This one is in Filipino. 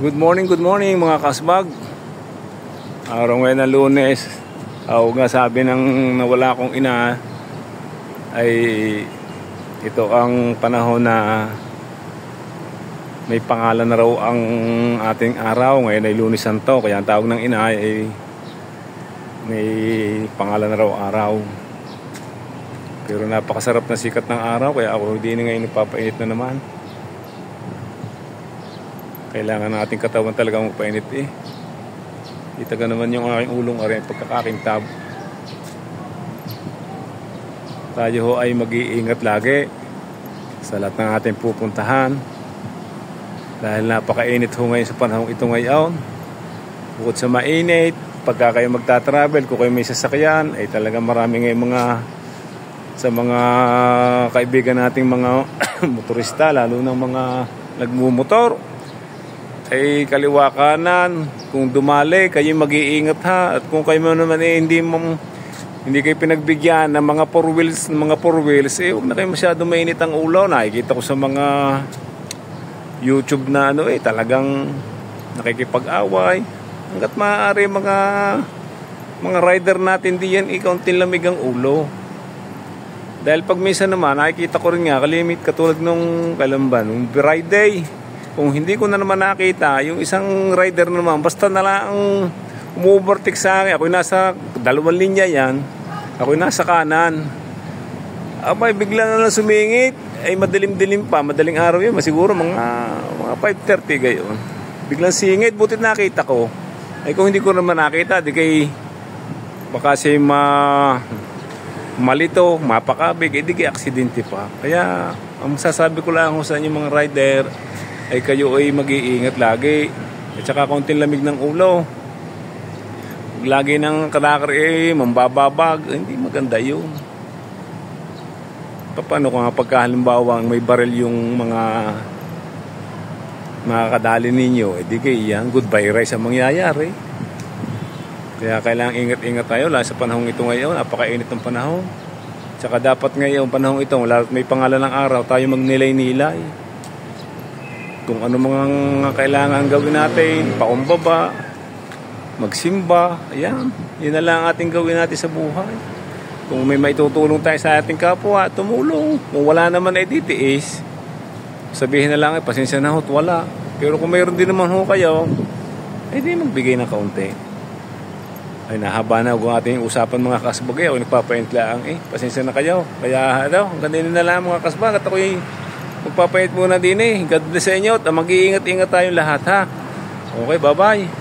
Good morning mga kasbag. Araw ngayon na Lunes. Nga sabi ng nawala kong ina ay ito ang panahon na may pangalan na raw ang ating araw. Ngayon ay Lunes Santo, kaya ang tawag ng ina ay may pangalan na raw araw. Pero napakasarap na sikat ng araw, kaya ako hindi na ngayon nagpapainit na naman. Kailangan ng ating katawan talaga magpainit eh. Kita ka naman yung aking ulong aray pagkakakintab. Tayo ho ay mag-iingat lagi sa lahat ng ating pupuntahan. Dahil napakainit ho ngayon sa panahong ito ngayon. Bukod sa mainit, pagka kayo magta-travel, kung kayo may sasakyan, ay talaga marami ngayon sa mga kaibigan nating mga motorista, lalo ng mga nagmumotor. Ay kaliwa kanan, kung dumali kayo mag-iingat ha, at kung kayo naman hindi kayo pinagbigyan ng mga four wheels, huwag na kayo masyado mainit ang ulo. Nakikita ko sa mga YouTube na talagang nakikipag-away. Hanggat maaari mga rider natin diyan, kaunting lamig ang ulo. Dahil pag minsan naman nakikita ko rin nga kalimit katulad nung kalamban, nung Friday. Kung hindi ko na naman nakita, yung isang rider naman, basta na lang umu-overtake sa akin. Ako'y nasa dalawang linya yan. Ako'y nasa kanan. Abay, bigla na lang sumingit. Ay, madilim-dilim pa. Madaling araw yun. Masiguro mga 5:30 gayon. Biglang singit. Butit nakita ko. Ay, kung hindi ko naman nakita, di kay baka siya malito, mapakabig, di kay aksidente pa. Kaya, ang masasabi ko lang sa inyo mga rider, ay kayo ay mag-iingat lagi. At saka konting lamig ng ulo. Lagi ng kadakar mambababag. Hindi maganda yun. Paano kung pagkahalimbawa may baril yung mga kadali ninyo, di kayo yan, goodbye rice ang mangyayari. Kaya kailangan ingat-ingat tayo lalo sa panahong ito ngayon. Napakainit ng panahon. Tsaka dapat ngayon panahong ito, lalo may pangalan ng araw, tayo magnilay-nilay kung ano mga kailangan gawin natin, pakumbaba, magsimba, ayan. Yun na lang ating gawin natin sa buhay. Kung may maitutulong tayo sa ating kapwa, tumulong. Kung wala naman ay titiis, sabihin na lang pasensya na ho't wala. Pero kung mayroon din naman ho kayo, ay di magbigay ng kaunti. Ay nahaba na kung ating usapan mga kasbagay. Ako nagpapaint lang pasensya na kayo. Kaya hanggang din na lang mga kasbag. At ako'y magpapaint muna din God bless sa inyo at mag-iingat-ingat tayong lahat ha. Okay, bye-bye.